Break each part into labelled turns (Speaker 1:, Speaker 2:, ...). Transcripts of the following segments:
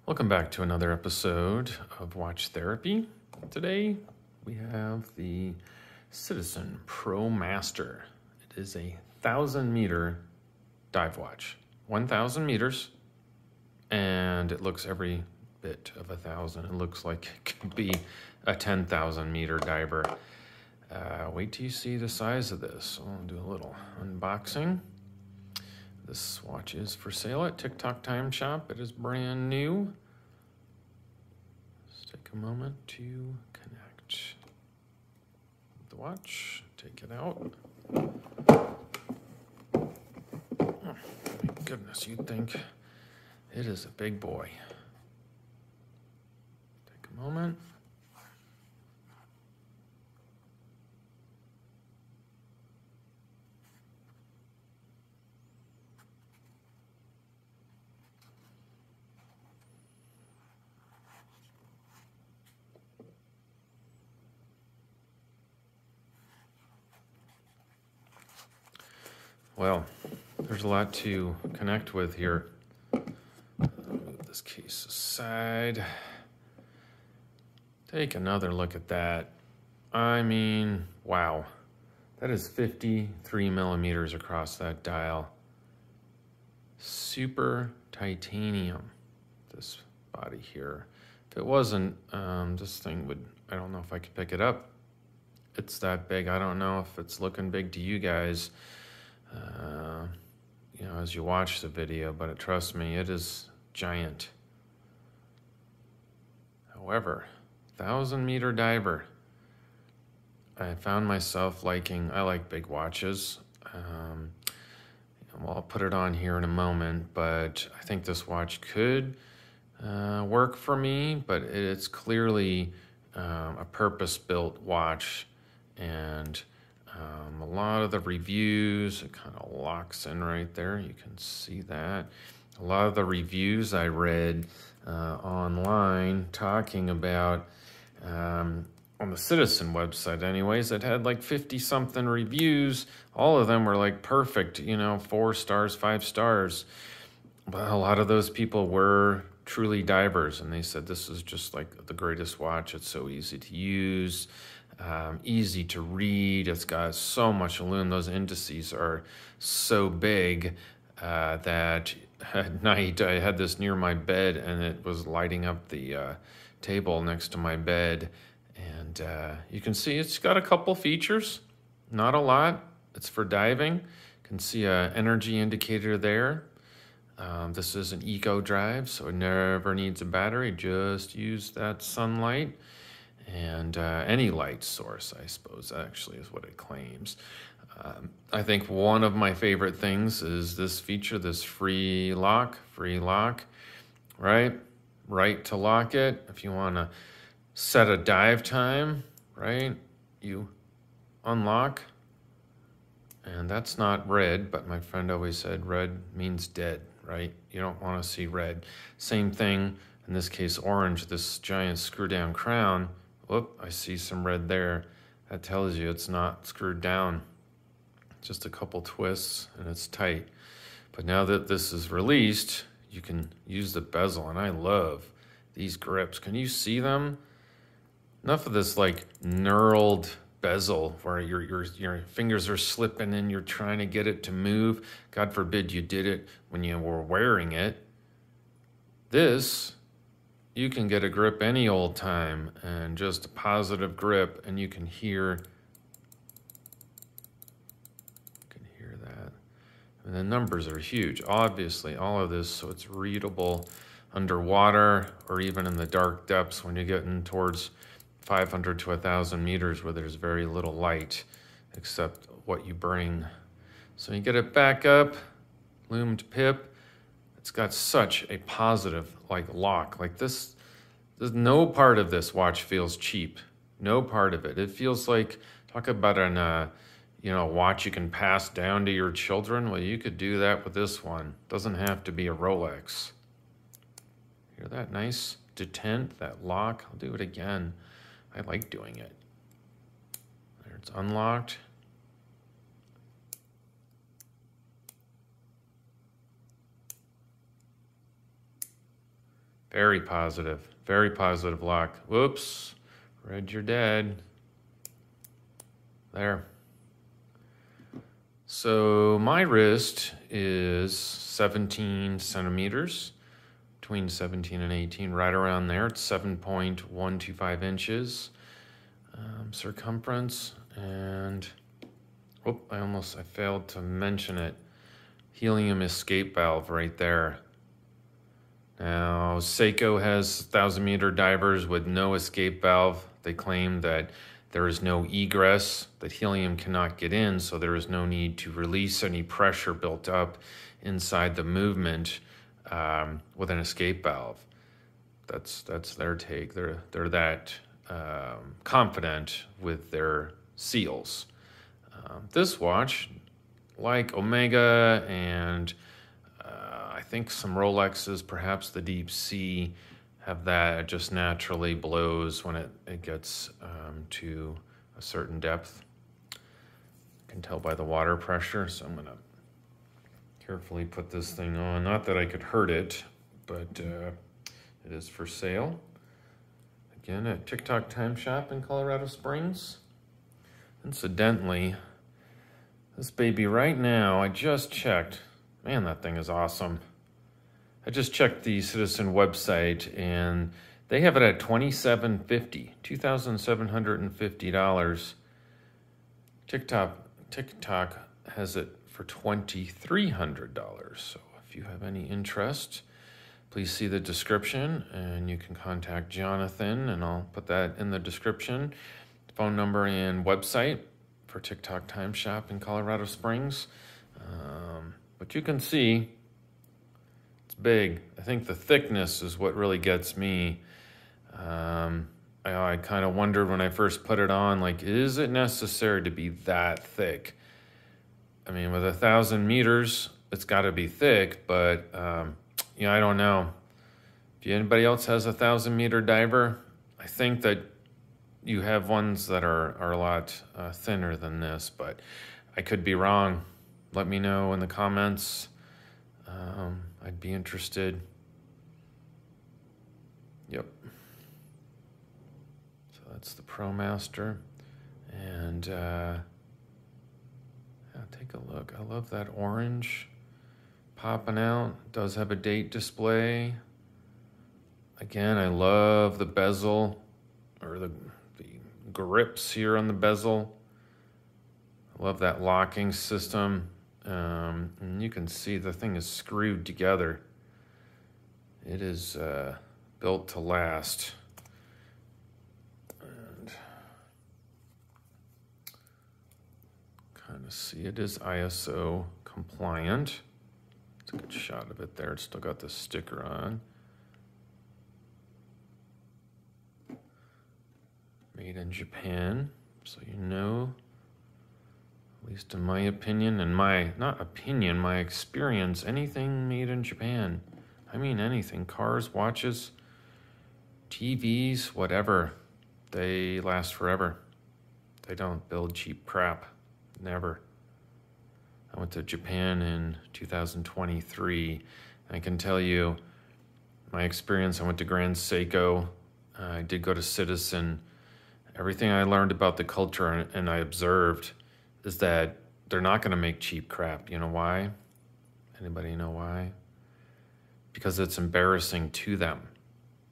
Speaker 1: Welcome back to another episode of Watch Therapy. Today we have the Citizen Promaster. It is a 1,000-meter dive watch, 1,000 meters, and it looks every bit of 1,000. It looks like it could be a 10,000-meter diver. Wait till you see the size of this. I'll do a little unboxing. This watch is for sale at TikTok Time Shop. It is brand new. Let's take a moment to connect the watch. Take it out. Oh, my goodness, you'd think it is a big boy. Take a moment. Well, there's a lot to connect with here. Move this case aside. Take another look at that. I mean, wow. That is 53 millimeters across that dial. Super titanium, this body here. If it wasn't, this thing would, I don't know if I could pick it up. It's that big. I don't know if it's looking big to you guys. You know, as you watch the video, but trust me, it is giant. However, 1,000-meter diver. I found myself I like big watches. Well, I'll put it on here in a moment, but I think this watch could work for me, but it's clearly a purpose-built watch, and a lot of the reviews, it kind of locks in right there. You can see that. A lot of the reviews I read online talking about, on the Citizen website anyways, it had like 50-something reviews. All of them were like perfect, you know, 4 stars, 5 stars. But a lot of those people were truly divers, and they said this is just like the greatest watch. It's so easy to use. Easy to read. It's got so much lume. Those indices are so big that at night I had this near my bed, and it was lighting up the table next to my bed. And you can see it's got a couple features, not a lot. It's for diving. You can see an energy indicator there. This is an eco drive, so it never needs a battery. Just use that sunlight. And any light source, I suppose, actually is what it claims. I think one of my favorite things is this feature, this free lock, right? Right to lock it. If you want to set a dive time, right, you unlock. And that's not red, but my friend always said red means dead, right? You don't want to see red. Same thing, in this case, orange, this giant screw-down crown. Whoop, I see some red there. That tells you it's not screwed down. Just a couple twists and it's tight. But now that this is released, you can use the bezel, and I love these grips. Can you see them? Enough of this like knurled bezel where your fingers are slipping and you're trying to get it to move. God forbid you did it when you were wearing it. This, you can get a grip any old time, and just a positive grip, and you can hear that. And the numbers are huge. Obviously, all of this, so it's readable underwater or even in the dark depths when you get in towards 500 to 1,000 meters where there's very little light except what you bring. So you get it back up, loomed pip. It's got such a positive lock. Like this, there's no part of this watch feels cheap. No part of it. It feels like, talk about an watch you can pass down to your children. Well, you could do that with this one. Doesn't have to be a Rolex. Hear that nice detent, that lock? I'll do it again. I like doing it. There, it's unlocked. Very positive lock. Whoops, Red, you're dead. There. So my wrist is 17 centimeters, between 17 and 18, right around there. It's 7.125 inches circumference. And, oh, I failed to mention it. Helium escape valve right there. Now, Seiko has 1,000-meter divers with no escape valve. They claim that there is no egress, that helium cannot get in, so there is no need to release any pressure built up inside the movement with an escape valve. That's their take. They're that confident with their seals. This watch, like Omega and I think some Rolexes, perhaps the Deep Sea, have that. It just naturally blows when it gets to a certain depth. I can tell by the water pressure, so I'm gonna carefully put this thing on. Not that I could hurt it, but it is for sale. Again, at TikTok Time Shop in Colorado Springs. Incidentally, this baby right now, I just checked. Man, that thing is awesome. I just checked the Citizen website and they have it at $2,750, $2,750. TikTok has it for $2,300. So if you have any interest, please see the description and you can contact Jonathan, and I'll put that in the description. Phone number and website for TikTok Time Shop in Colorado Springs. But you can see it's big. I think the thickness is what really gets me. I kind of wondered when I first put it on, like, is it necessary to be that thick? I mean, with 1,000 meters, it's got to be thick, but you know, I don't know. If anybody else has a 1,000-meter diver, I think that you have ones that are a lot thinner than this, but I could be wrong. Let me know in the comments. I'd be interested. Yep. So that's the Promaster. And yeah, take a look. I love that orange popping out. It does have a date display. Again, I love the bezel, or the grips here on the bezel. I love that locking system. And you can see the thing is screwed together. It is built to last. And kind of see it is ISO compliant. It's a good shot of it there. It's still got the sticker on. Made in Japan, so you know. At least in my opinion, and my experience, anything made in Japan. I mean anything, cars, watches, TVs, whatever, they last forever. They don't build cheap crap, never. I went to Japan in 2023. I can tell you my experience. I went to Grand Seiko. I did go to Citizen. Everything I learned about the culture and I observed is that they're not going to make cheap crap. You know why? Anybody know why? Because it's embarrassing to them.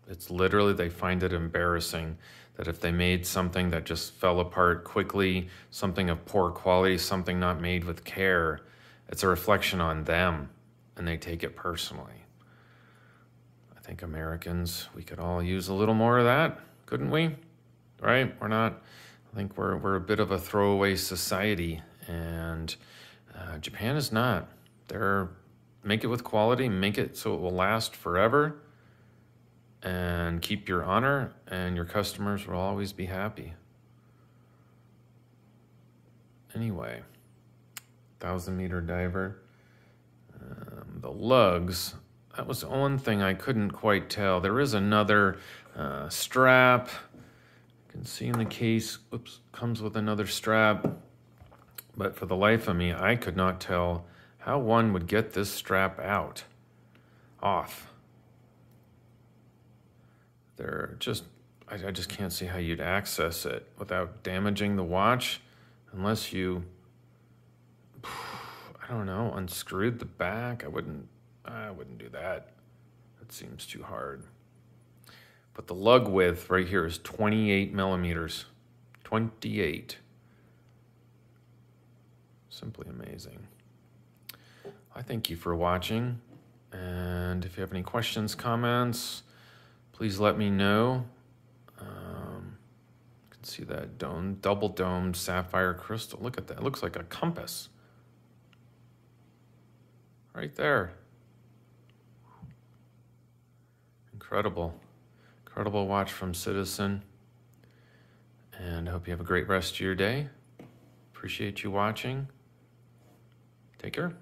Speaker 1: It's literally, they find it embarrassing that if they made something that just fell apart quickly, something of poor quality, something not made with care, it's a reflection on them, and they take it personally. I think Americans, we could all use a little more of that, couldn't we? Right? We're not. I think we're a bit of a throwaway society, and Japan is not. They're make it with quality, make it so it will last forever, and keep your honor, and your customers will always be happy. Anyway, 1,000-meter diver. The lugs, that was the one thing I couldn't quite tell. There is another strap. You can see in the case, oops, comes with another strap. But for the life of me, I could not tell how one would get this strap off. they're just, I just can't see how you'd access it without damaging the watch, unless you, I don't know, unscrewed the back. I wouldn't do that. That seems too hard. But the lug width right here is 28 millimeters. 28. Simply amazing. I thank you for watching. And if you have any questions, comments, please let me know. You can see that double domed sapphire crystal. Look at that. It looks like a compass. Right there. Incredible. Incredible watch from Citizen. And I hope you have a great rest of your day. Appreciate you watching. Take care.